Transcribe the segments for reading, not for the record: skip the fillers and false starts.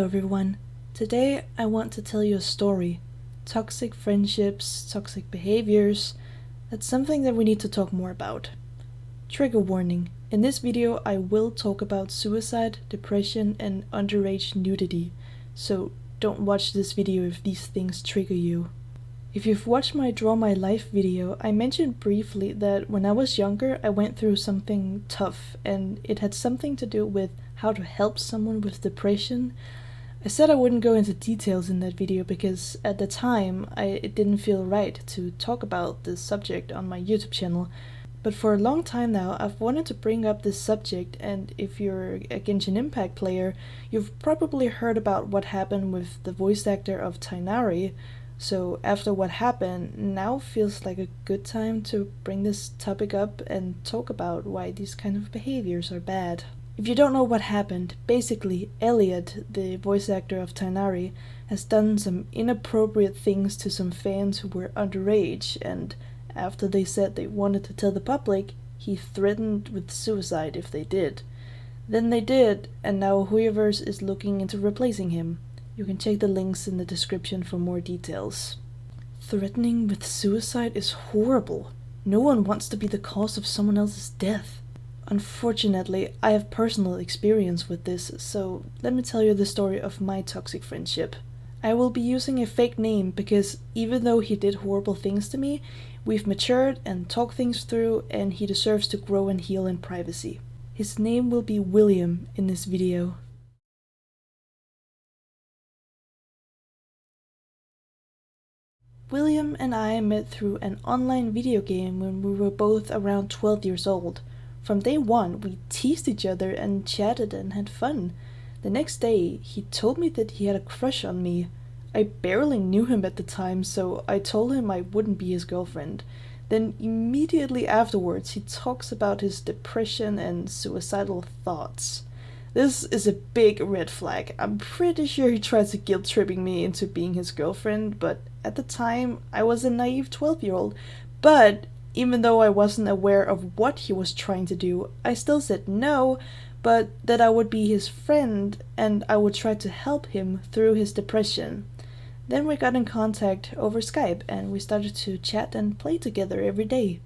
everyone. Today I want to tell you a story. Toxic friendships, toxic behaviors. That's something that we need to talk more about. Trigger warning. In this video I will talk about suicide, depression, and underage nudity. So don't watch this video if these things trigger you. If you've watched my Draw My Life video, I mentioned briefly that when I was younger I went through something tough, and it had something to do with how to help someone with depression. I said I wouldn't go into details in that video because at the time it didn't feel right to talk about this subject on my YouTube channel, but for a long time now I've wanted to bring up this subject, and if you're a Genshin Impact player, you've probably heard about what happened with the voice actor of Tighnari. So after what happened, now feels like a good time to bring this topic up and talk about why these kind of behaviors are bad. If you don't know what happened, basically Elliot, the voice actor of Tighnari, has done some inappropriate things to some fans who were underage, and after they said they wanted to tell the public, he threatened with suicide if they did. Then they did, and now Hoyoverse is looking into replacing him. You can check the links in the description for more details. Threatening with suicide is horrible. No one wants to be the cause of someone else's death. Unfortunately, I have personal experience with this, so let me tell you the story of my toxic friendship. I will be using a fake name because even though he did horrible things to me, we've matured and talked things through, and he deserves to grow and heal in privacy. His name will be William in this video. William and I met through an online video game when we were both around 12 years old. From day one, we teased each other and chatted and had fun. The next day, he told me that he had a crush on me. I barely knew him at the time, so I told him I wouldn't be his girlfriend. Then immediately afterwards, he talks about his depression and suicidal thoughts. This is a big red flag. I'm pretty sure he tried to guilt-tripping me into being his girlfriend, but at the time, I was a naive 12-year-old. But even though I wasn't aware of what he was trying to do, I still said no, but that I would be his friend and I would try to help him through his depression. Then we got in contact over Skype and we started to chat and play together every day.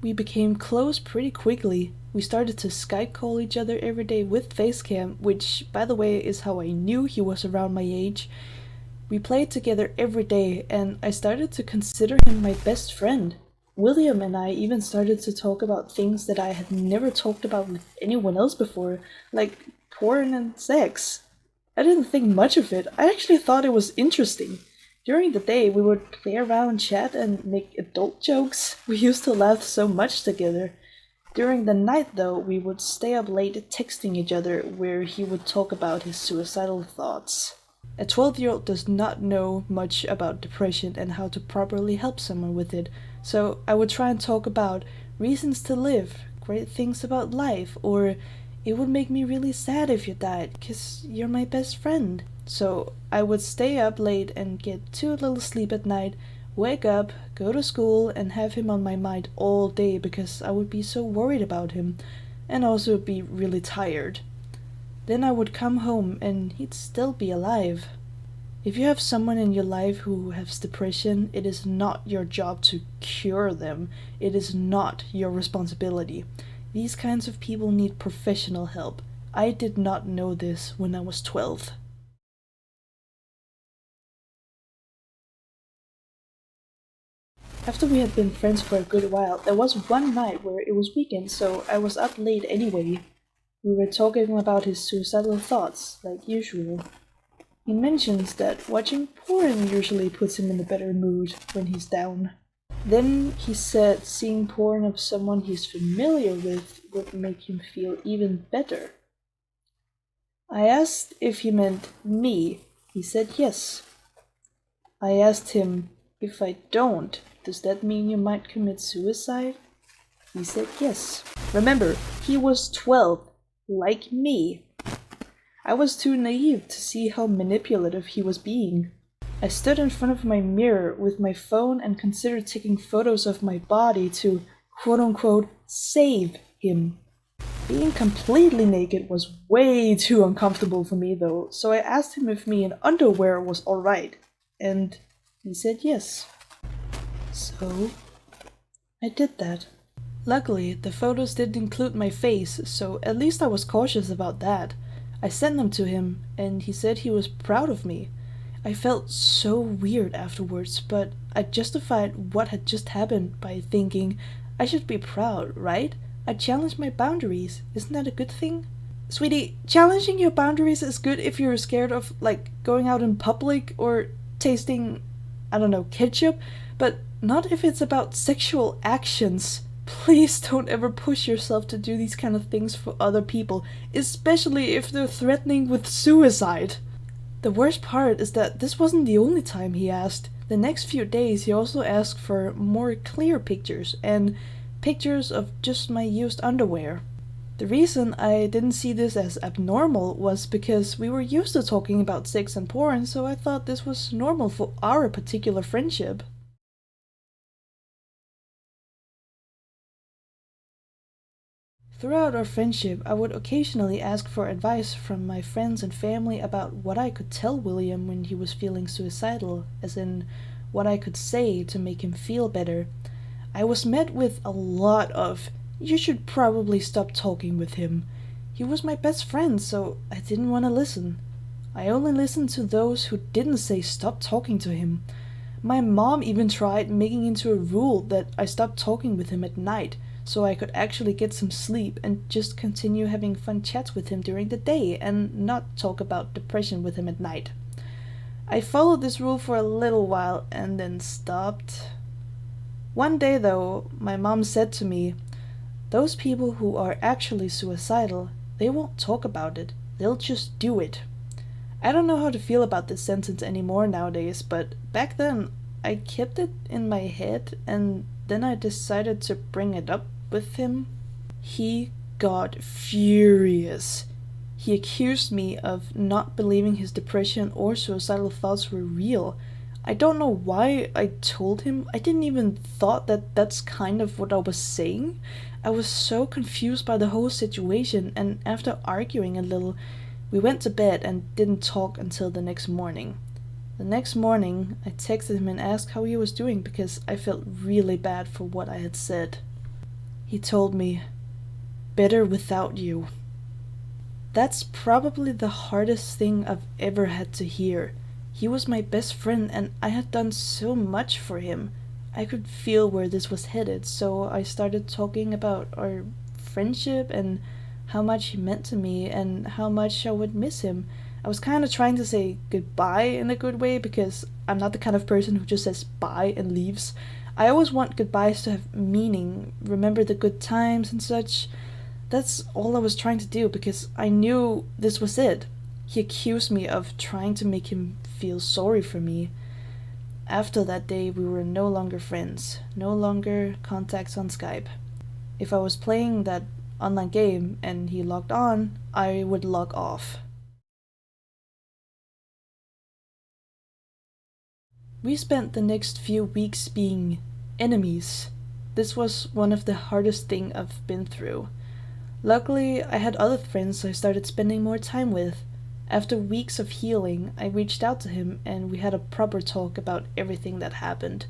We became close pretty quickly. We started to Skype call each other every day with Facecam, which, by the way, is how I knew he was around my age. We played together every day, and I started to consider him my best friend. William and I even started to talk about things that I had never talked about with anyone else before, like porn and sex. I didn't think much of it. I actually thought it was interesting. During the day, we would play around, chat, and make adult jokes. We used to laugh so much together. During the night, though, we would stay up late texting each other, where he would talk about his suicidal thoughts. A 12-year-old does not know much about depression and how to properly help someone with it, so I would try and talk about reasons to live, great things about life, or it would make me really sad if you died, 'cause you're my best friend. So I would stay up late and get too little sleep at night, wake up, go to school, and have him on my mind all day because I would be so worried about him, and also be really tired. Then I would come home and he'd still be alive. If you have someone in your life who has depression, it is not your job to cure them. It is not your responsibility. These kinds of people need professional help. I did not know this when I was 12. After we had been friends for a good while, there was one night where it was weekend, so I was up late anyway. We were talking about his suicidal thoughts, like usual. He mentions that watching porn usually puts him in a better mood when he's down. Then he said seeing porn of someone he's familiar with would make him feel even better. I asked if he meant me. He said yes. I asked him, if I don't, does that mean you might commit suicide? He said yes. Remember, he was 12. Like me. I was too naive to see how manipulative he was being. I stood in front of my mirror with my phone and considered taking photos of my body to quote-unquote save him. Being completely naked was way too uncomfortable for me though, so I asked him if me in underwear was alright, and he said yes. So I did that. Luckily, the photos didn't include my face, so at least I was cautious about that. I sent them to him, and he said he was proud of me. I felt so weird afterwards, but I justified what had just happened by thinking I should be proud, right? I challenged my boundaries. Isn't that a good thing? Sweetie, challenging your boundaries is good if you're scared of, like, going out in public or tasting, I don't know, ketchup, but not if it's about sexual actions. Please don't ever push yourself to do these kind of things for other people, especially if they're threatening with suicide. The worst part is that this wasn't the only time he asked. The next few days he also asked for more clear pictures and pictures of just my used underwear. The reason I didn't see this as abnormal was because we were used to talking about sex and porn, so I thought this was normal for our particular friendship. Throughout our friendship, I would occasionally ask for advice from my friends and family about what I could tell William when he was feeling suicidal, as in what I could say to make him feel better. I was met with a lot of, "You should probably stop talking with him." He was my best friend, so I didn't want to listen. I only listened to those who didn't say stop talking to him. My mom even tried making into a rule that I stop talking with him at night, so I could actually get some sleep and just continue having fun chats with him during the day and not talk about depression with him at night. I followed this rule for a little while and then stopped. One day though, my mom said to me, "Those people who are actually suicidal, they won't talk about it, they'll just do it." I don't know how to feel about this sentence anymore nowadays, but back then I kept it in my head and then I decided to bring it up with him. He got furious. He accused me of not believing his depression or suicidal thoughts were real. I don't know why I told him. I didn't even thought that that's kind of what I was saying. I was so confused by the whole situation, and after arguing a little, we went to bed and didn't talk until the next morning. The next morning, I texted him and asked how he was doing because I felt really bad for what I had said. He told me, "Better without you." That's probably the hardest thing I've ever had to hear. He was my best friend and I had done so much for him. I could feel where this was headed, so I started talking about our friendship and how much he meant to me and how much I would miss him. I was kind of trying to say goodbye in a good way because I'm not the kind of person who just says bye and leaves. I always want goodbyes to have meaning, remember the good times and such. That's all I was trying to do because I knew this was it. He accused me of trying to make him feel sorry for me. After that day, we were no longer friends, no longer contacts on Skype. If I was playing that online game and he logged on, I would log off. We spent the next few weeks being enemies. This was one of the hardest things I've been through. Luckily, I had other friends I started spending more time with. After weeks of healing, I reached out to him and we had a proper talk about everything that happened.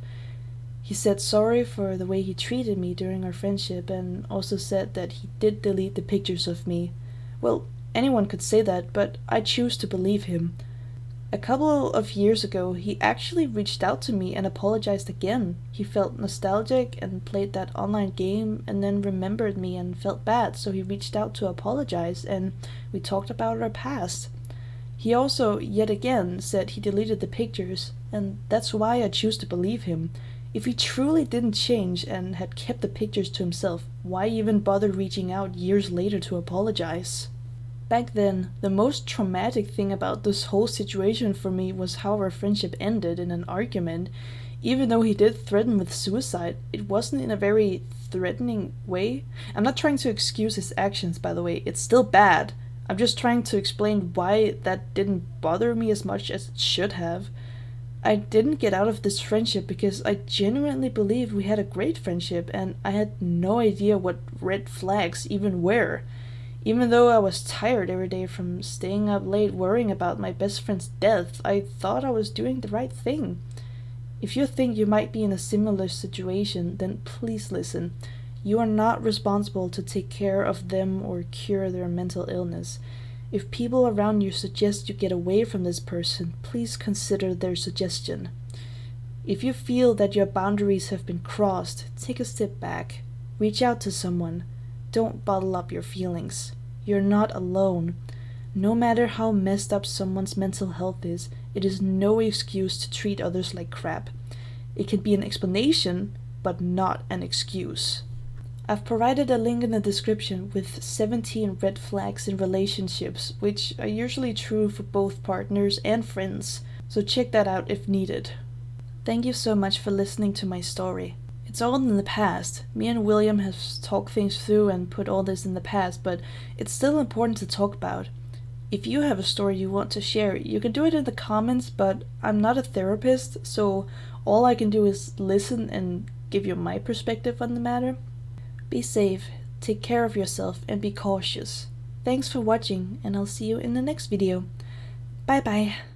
He said sorry for the way he treated me during our friendship and also said that he did delete the pictures of me. Well, anyone could say that, but I choose to believe him. A couple of years ago, he actually reached out to me and apologized again. He felt nostalgic and played that online game and then remembered me and felt bad, so he reached out to apologize and we talked about our past. He also, yet again, said he deleted the pictures, and that's why I choose to believe him. If he truly didn't change and had kept the pictures to himself, why even bother reaching out years later to apologize? Back then, the most traumatic thing about this whole situation for me was how our friendship ended in an argument. Even though he did threaten with suicide, it wasn't in a very threatening way. I'm not trying to excuse his actions, by the way, it's still bad. I'm just trying to explain why that didn't bother me as much as it should have. I didn't get out of this friendship because I genuinely believed we had a great friendship and I had no idea what red flags even were. Even though I was tired every day from staying up late worrying about my best friend's death, I thought I was doing the right thing. If you think you might be in a similar situation, then please listen. You are not responsible to take care of them or cure their mental illness. If people around you suggest you get away from this person, please consider their suggestion. If you feel that your boundaries have been crossed, take a step back. Reach out to someone. Don't bottle up your feelings. You're not alone. No matter how messed up someone's mental health is, it is no excuse to treat others like crap. It can be an explanation, but not an excuse. I've provided a link in the description with 17 red flags in relationships, which are usually true for both partners and friends, so check that out if needed. Thank you so much for listening to my story. It's all in the past. Me and William have talked things through and put all this in the past, but it's still important to talk about. If you have a story you want to share, you can do it in the comments, but I'm not a therapist, so all I can do is listen and give you my perspective on the matter. Be safe, take care of yourself, and be cautious. Thanks for watching, and I'll see you in the next video. Bye bye.